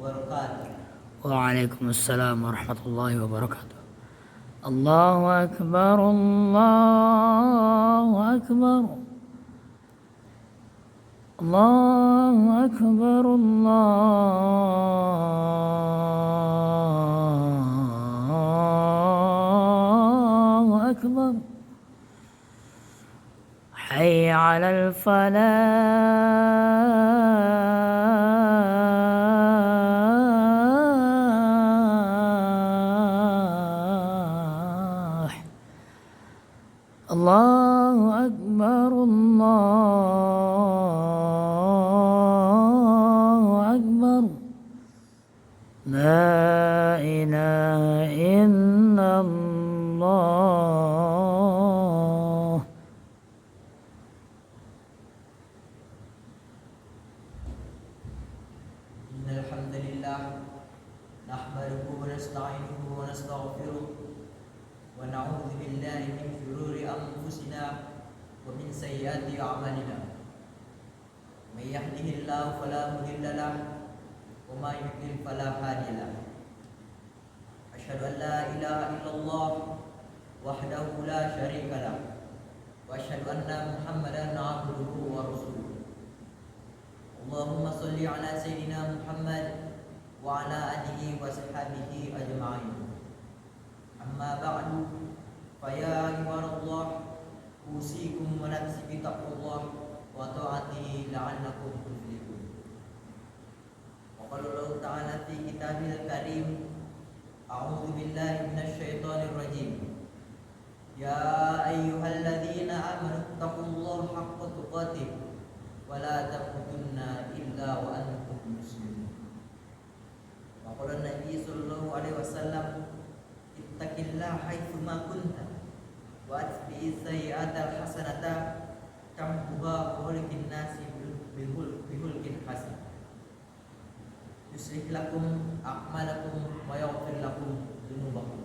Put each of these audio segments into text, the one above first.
وبركاته. وعليكم السلام ورحمة الله وبركاته. الله أكبر الله أكبر الله أكبر الله أكبر حي على الفلاح. الله أكبر الله أكبر لا إله إلا الله. إن الحمد لله نحمده ونستعينه ونستغفره ونعوذ بالله من شرور أنفسنا ومن سيئات أعمالنا. من يهده الله فلا مضل له وما يضلل فلا هادي له. أشهد أن لا إله إلا الله وحده لا شريك له وأشهد أن محمدا عبده ورسوله. اللهم صل على سيدنا محمد وعلى آله وصحبه أجمعين. أما بعد فيا عباد الله أوصيكم ونفسي بتقوى الله وطاعته لعلكم تفلحون. وقال الله تعالى في كتابه الكريم: أعوذ بالله من الشيطان الرجيم. يا أيها الذين آمنوا اتقوا الله حق تقاته ولا تموتن إلا وأنتم مسلمون. وقال النبي صلى الله عليه وسلم: اتق الله حيثما كنت وأتبع السيئات الحسنة تمحها وخلق الناس بخلق حسن يصلح لكم أعمالكم ويغفر لكم ذنوبكم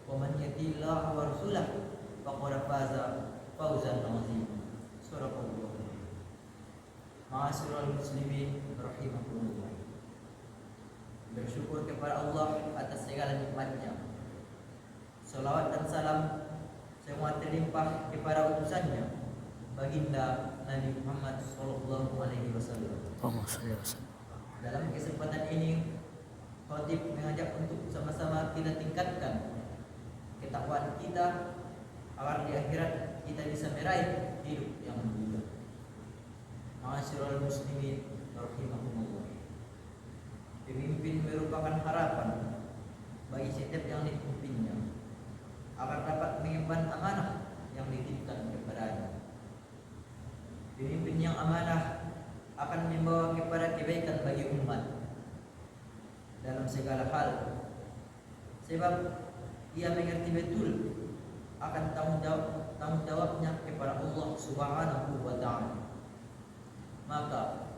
ومن يطع الله ورسوله فقد فاز فوزا عظيما. Surah Allah. Ma'asyiral muslimin rahimakumullah. Bersyukur kepada Allah atas segala nikmatnya. Salawat dan salam semua terlimpah kepada utusannya, baginda Nabi Muhammad sallallahu alaihi wasallam. Dalam kesempatan ini, khatib mengajak untuk sama-sama kita tingkatkan ketakwaan kita agar di akhirat kita bisa meraih hidup yang mulia. Ma'asyiral muslimin rahimakumullah. Pemimpin merupakan harapan bagi setiap yang dipimpinnya agar dapat mengemban amanah yang dititipkan kepadanya. Pemimpin yang amanah akan membawa kepada kebaikan bagi umat dalam segala hal, sebab ia mengerti betul akan tanggung jawabnya kepada Allah Subhanahu wa Ta'ala. Maka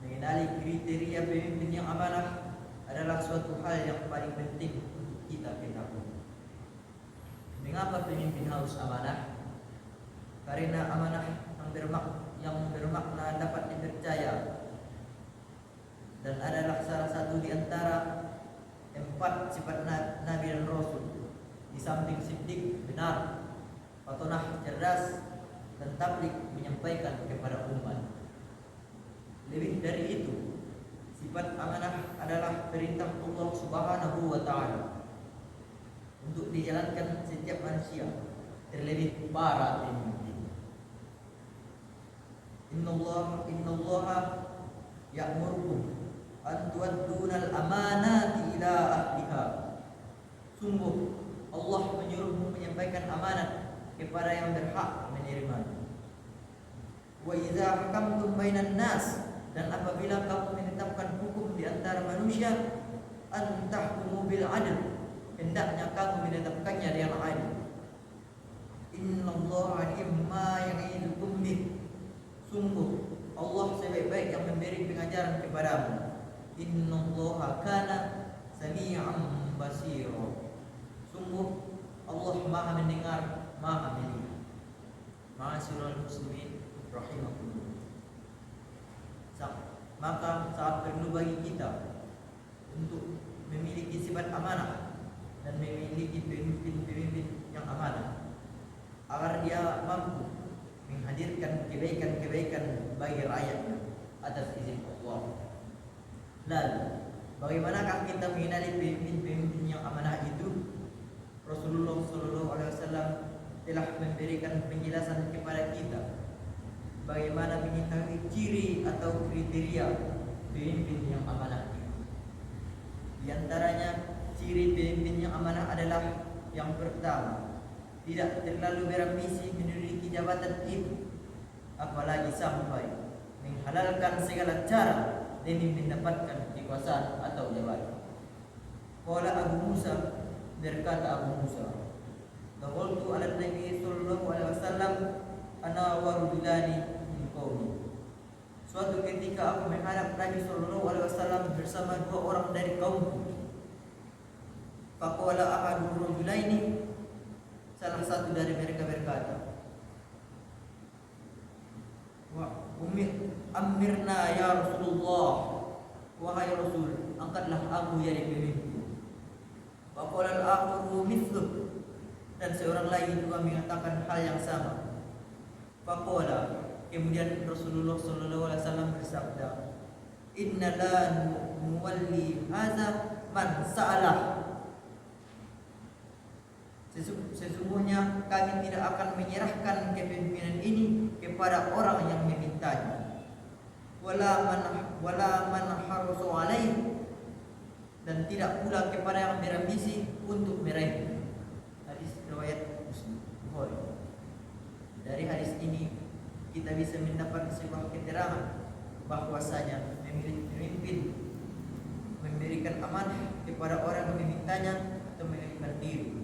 mengenali kriteria pemimpin yang amanah adalah suatu hal yang paling penting untuk kita ketahui. Mengapa pemimpin harus amanah? Karena amanah yang bermakna dapat dipercaya dan adalah salah satu di antara 4 sifat Nabi dan Rasul. Di samping siddiq, benar, fatonah, cerdas, dan tabligh, menyampaikan kepada umat. Lebih dari itu, sifat amanah adalah perintah Allah Subhanahu wa Ta'ala untuk dijalankan setiap manusia, terlebih para pemimpin. Innallaha ya'murukum an tu'addunal amanati ila ahliha. Sungguh Allah menyuruhmu menyampaikan amanat kepada yang berhak menerimanya. Wa idza hakamtum bainan nas, dan apabila kamu menetapkan hukum di antara manusia, an tahkumu bil adl, hendaknya kamu menetapkannya dengan adil. Innallaha ni'ma ya'idukum bih. Sungguh Allah sebaik-baik yang memberi pengajaran kepadamu. Innallaha kana sami'an basira. Sungguh Allah Maha mendengar, Maha melihat. Ma'asyiral muslimin rahimakumullah. Maka saat perlu bagi kita untuk memiliki sifat amanah dan memiliki pemimpin-pemimpin yang amanah, agar dia mampu menghadirkan kebaikan-kebaikan bagi rakyatnya atas izin Allah. Lalu, bagaimanakah kita mengenali pemimpin-pemimpin yang amanah itu? Rasulullah SAW telah memberikan penjelasan kepada kita bagaimana mengetahui ciri atau kriteria pemimpin yang amanah itu. Di antaranya, ciri pemimpin yang amanah adalah yang pertama, tidak terlalu berambisi menduduki jabatan itu, apalagi sampai menghalalkan segala cara demi mendapatkan kekuasaan atau jabatan. Qala Abu Musa, berkata Abu Musa, "Taqultu ala Nabi sallallahu alaihi wasallam ana wa rajulani min qaumi." Suatu ketika aku menghadap Nabi sallallahu alaihi wasallam bersama dua orang dari kaumku. Faqala ahadu rajulaini, salah satu dari mereka berkata, "Wa amirna ya Rasulullah, wahai Rasul, angkatlah aku jadi pemimpin." Wa qala al-akharu mithluh, dan seorang lain juga mengatakan hal yang sama. Faqala, kemudian Rasulullah sallallahu alaihi wasallam bersabda, "Inna la nuwalli hadza man sa'alah." Sesungguhnya kami tidak akan menyerahkan kepemimpinan ini kepada orang yang memintanya. Wala man harusu alaih, dan tidak pula kepada yang berambisi untuk meraihnya. Hadis riwayat Muslim. Dari hadis ini kita bisa mendapat sebuah keterangan bahwasanya memilih pemimpin memberikan amanah kepada orang yang memintanya atau melarikan diri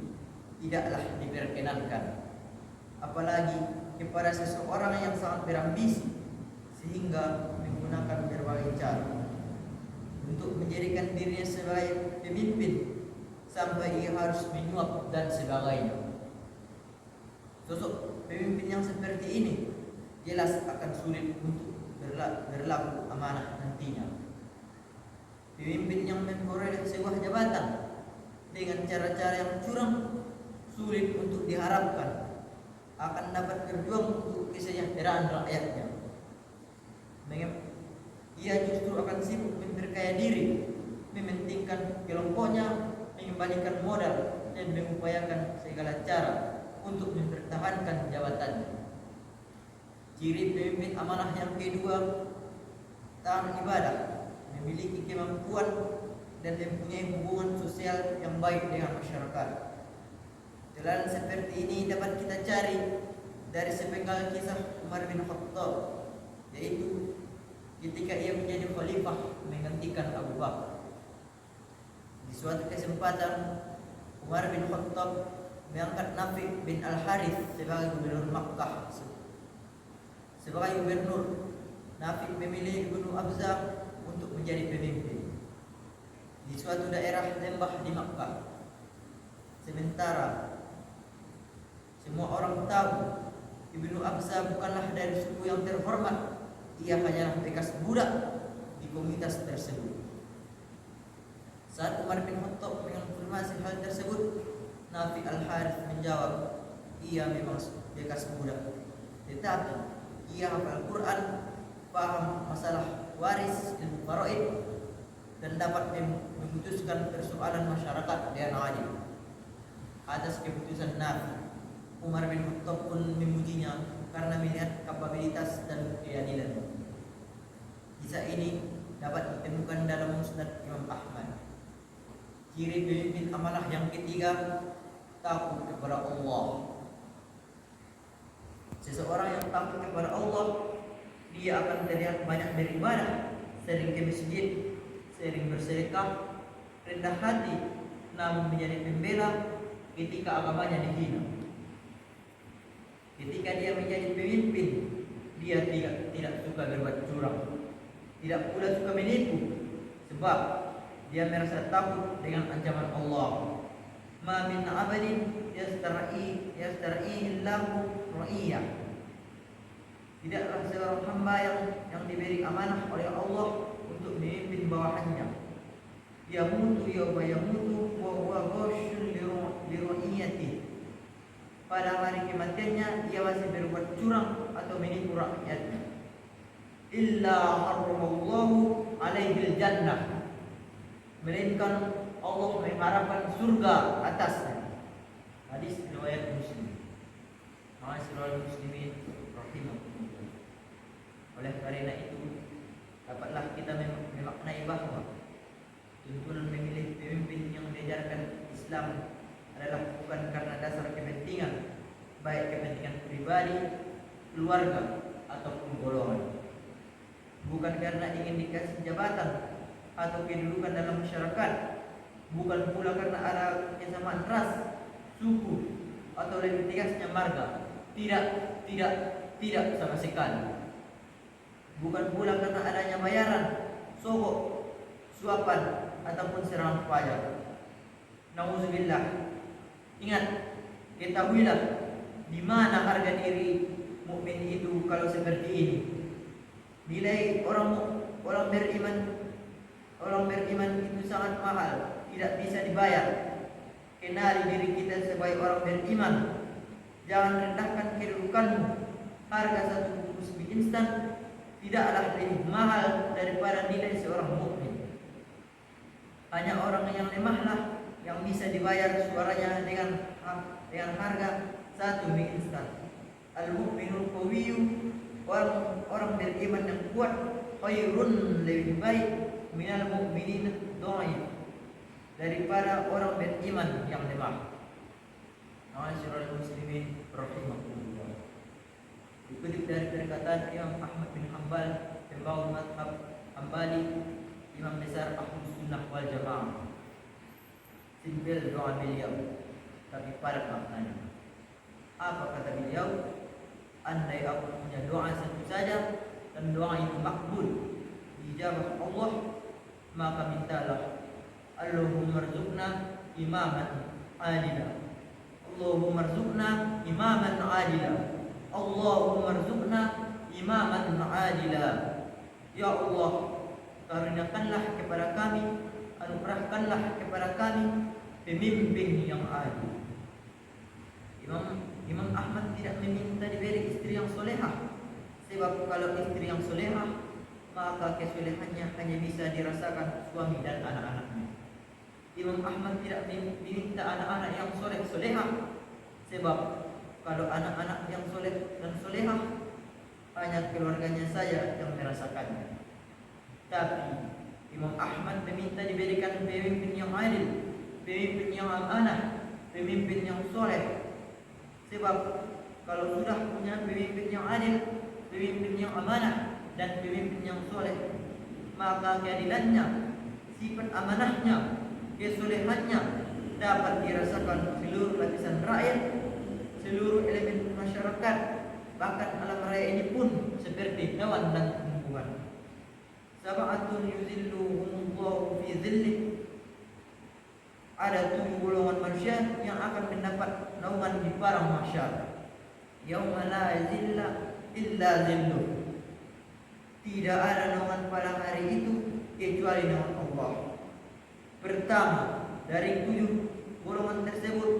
tidaklah diperkenankan, apalagi kepada seseorang yang sangat berambisi sehingga menggunakan berbagai cara untuk menjadikan dirinya sebagai pemimpin sampai ia harus menyuap dan sebagainya. Sosok pemimpin yang seperti ini jelas akan sulit untuk berlaku amanah nantinya. Pemimpin yang memperoleh sebuah jabatan dengan cara-cara yang curang sulit untuk diharapkan akan dapat berjuang untuk kesejahteraan rakyatnya. Ia justru akan sibuk memperkaya diri, mementingkan kelompoknya, mengembalikan modal, dan mengupayakan segala cara untuk mempertahankan jabatannya. Ciri pemimpin amanah yang kedua, taat ibadah, memiliki kemampuan dan mempunyai hubungan sosial yang baik dengan masyarakat. Jalan seperti ini dapat kita cari dari sepenggal kisah Umar bin Khattab, yaitu ketika ia menjadi khalifah menggantikan Abu Bakar. Di suatu kesempatan, Umar bin Khattab mengangkat Nafi bin Al-Harith sebagai gubernur Makkah. Sebagai gubernur, Nafi memilih Ibnu Abza untuk menjadi pemimpin di suatu daerah lembah di Makkah. Sementara semua orang tahu Ibnu Abza bukanlah dari suku yang terhormat, ia hanyalah bekas budak di komunitas tersebut. Saat Umar bin Khattab mengonfirmasi hal tersebut, Nafi Al-Harith menjawab, ia memang bekas budak, tetapi ia hafal Quran, paham masalah waris dan faraid, dan dapat memutuskan persoalan masyarakat dengan adil. Atas keputusan Nafi, Umar bin Khattab pun memujinya karena melihat kapabilitas dan keadilan. Kisah ini dapat ditemukan dalam Musnad Imam Ahmad. Ciri pemimpin amanah yang ketiga, takut kepada Allah. Seseorang yang takut kepada Allah, dia akan terlihat banyak beribadah, sering ke masjid, sering bersedekah, rendah hati, namun menjadi pembela ketika agamanya dihina. Ketika dia menjadi pemimpin, dia tidak suka berbuat curang, tidak pula suka menipu, sebab dia merasa takut dengan ancaman Allah. Ma min abadin yastar'i illahu ra'iyah. Tidaklah seorang hamba yang diberi amanah oleh Allah untuk memimpin bawahannya, yamutu yawma yamutu wa huwa ghasyun liru'iyati. Pada hari kematiannya ia masih berbuat curang atau menipu rakyatnya. Illa harramallahu alaihi jannah, melainkan Allah mengharapkan surga atasnya. Hadis riwayat Muslim. Ma'asyiral muslimin rahimakumullah. Oleh karena itu dapatlah kita memaknai bahwa tuntunan memilih pemimpin yang diajarkan Islam adalah bukan karena dasar kepentingan, baik kepentingan pribadi, keluarga, ataupun golongan. Bukan karena ingin dikasih jabatan atau kedudukan dalam masyarakat, bukan pula karena ada kesamaan ras, suku, atau lebih tegasnya marga. Tidak sama sekali. Bukan pula karena adanya bayaran, sogok, suapan, ataupun serangan pajak. Nauzubillah. Ingat, ketahuilah di mana harga diri mukmin itu kalau seperti ini. Nilai orang beriman itu sangat mahal, tidak bisa dibayar. Kenali diri kita sebagai orang beriman. Jangan rendahkan kedudukanmu. Harga satu bungkus mie instan tidaklah lebih mahal daripada nilai seorang mukmin. Hanya orang yang lemahlah yang bisa dibayar suaranya dengan harga satu mie instan. Al-mu'minul qawiyyu, orang beriman yang kuat, khairun, lebih baik, minal mu'minin dhaif, daripada orang beriman yang lemah. Ma'asyiral muslimin rahimakumullah. Dikutip dari perkataan Imam Ahmad bin Hanbal, pembawa mazhab Hambali, imam besar Ahlus Sunnah wal Jamaah. Simpel doa beliau, tapi padat maknanya. Apa kata beliau? Andai aku punya doa satu saja dan doa itu makbul, dijabah Allah, maka mintalah, Allahumma rzuqna imaman adila, Allahumma rzuqna imaman adila, Allahumma rzuqna imaman adila. Ya Allah, karuniakanlah kepada kami, anugerahkanlah kepada kami pemimpin yang adil. Imam Ahmad tidak meminta diberi istri yang solehah, sebab kalau istri yang solehah, maka kesolehannya hanya bisa dirasakan suami dan anak-anaknya. Imam Ahmad tidak meminta anak-anak yang solehah, sebab kalau anak-anak yang soleh dan solehah, hanya keluarganya saja yang merasakannya. Tapi Imam Ahmad meminta diberikan pemimpin yang adil, pemimpin yang amanah, pemimpin yang soleh. Sebab kalau sudah punya pemimpin yang adil, pemimpin yang amanah, dan pemimpin yang soleh, maka keadilannya, sifat amanahnya, kesolehannya dapat dirasakan seluruh lapisan rakyat, seluruh elemen masyarakat, bahkan alam raya ini pun seperti hewan dan tumbuhan. Sab'atun yuzilluhumullahu fi dhillih. Ada 7 golongan manusia yang akan mendapat naungan di padang mahsyar. Yauma la zilla illa zilluh. Tidak ada naungan pada hari itu kecuali naungan Allah. Pertama dari 7 golongan tersebut,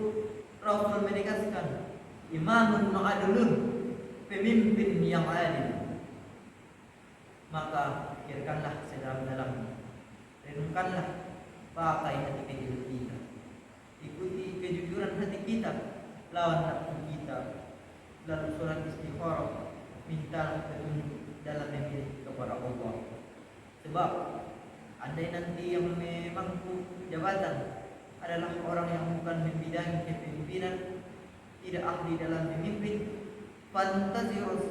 Rasul menegaskan imamun adilun, pemimpin yang adil. Maka pikirkanlah sedalam-dalamnya, renungkanlah pakai hati kecil kita, ikuti kejujuran hati kita, lawan nafsu kita, lalu surat istikharah, minta petunjuk dalam memilih kepada Allah. Sebab andai nanti yang memangku jabatan adalah orang yang bukan membidangi kepemimpinan, tidak ahli dalam memimpin, fantaziris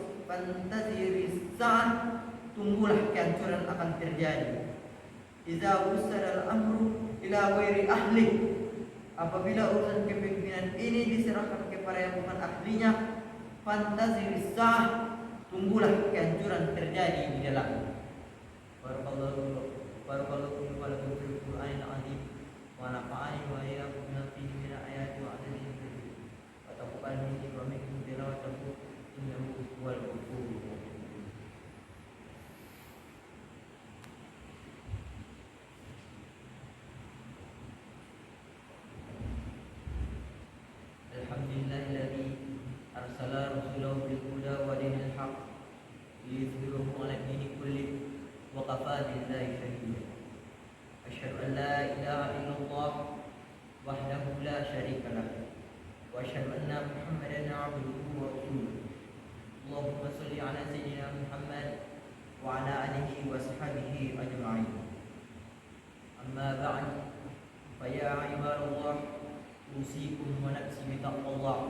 sa'ah, tunggulah kehancuran akan terjadi. Idza usara al-amru ila ghairi ahli, apabila urusan kepemimpinan ini diserahkan kepada yang bukan ahlinya, fantaziris sa'ah, tunggulah kehancuran terjadi di dalam. Barakallahu wa lakum fil Qur'anil azim wa nafa'ani wa iyyakum bima fihi min ayati wa adadin katsir. Wa taqabbal wa minkum tilawatahu innahu huwal ghafurur rahim. يا عباد الله أوصيكم ونفسي بتقوى الله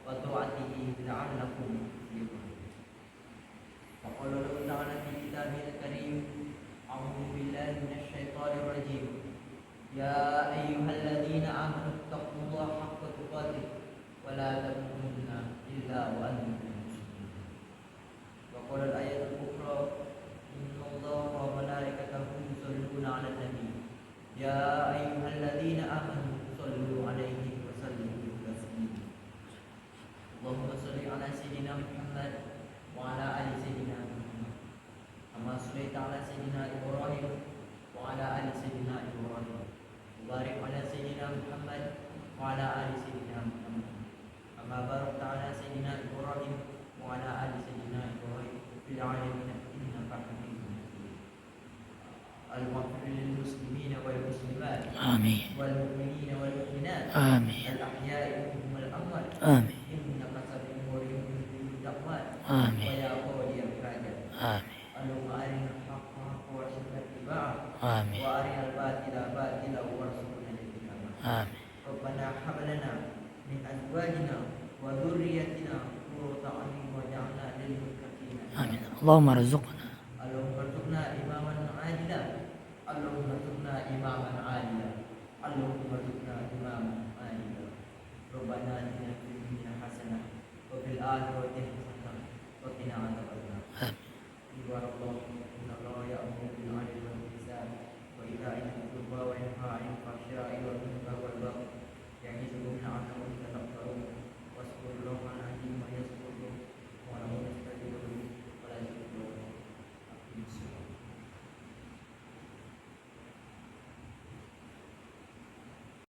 وطاعته لعلكم تفلحون. وقال الله تعالى في كتابه الكريم أعوذ بالله من الشيطان الرجيم يا أيها الذين آمنوا اتقوا الله حق تقاته ولا تموتن إلا وأنتم مسلمون. وقال الآية الأخرى إن الله وملائكته يصلون على النبي يا أيها الذين آمنوا صلوا عليه وسلموا تسليما. اللهم صل على سيدنا محمد وعلى آل سيدنا محمد كما صليت على سيدنا إبراهيم وعلى آل سيدنا إبراهيم وبارك على سيدنا محمد وعلى آل سيدنا محمد كما باركت على سيدنا إبراهيم وعلى آل سيدنا إبراهيم في العالمين إنك حميد مجيد. المغفر للمسلمين والمسلمات آمين والمؤمنين والمؤمنات آمين الأحياء منهم والأموات آمين إنك سميع قريب مجيب الدعوات آمين ويا قاضي الحاجات. آمين اللهم أرنا الحق حقا وارزقنا اتباعه آمين وأرنا الباطل باطلا وارزقنا اجتنابه. آمين ربنا هب لنا من أزواجنا وذريتنا قرة أعين واجعلنا للمتقين آمين. اللهم ارزقنا اللهم ارزقنا إماما عادلا اللهم ارزقنا إماما عادلا اللهم ارزقنا إماما عادلا. ربنا آتنا في الدنيا حسنة وفي الآخرة حسنة وقنا عذاب النار. عباد الله إن الله يأمر بالعدل والإحسان وإيتاء ذي القربى وينهى عن الفحشاء والمنكر والبغي يعظكم لعلكم تذكرون واذكروا الله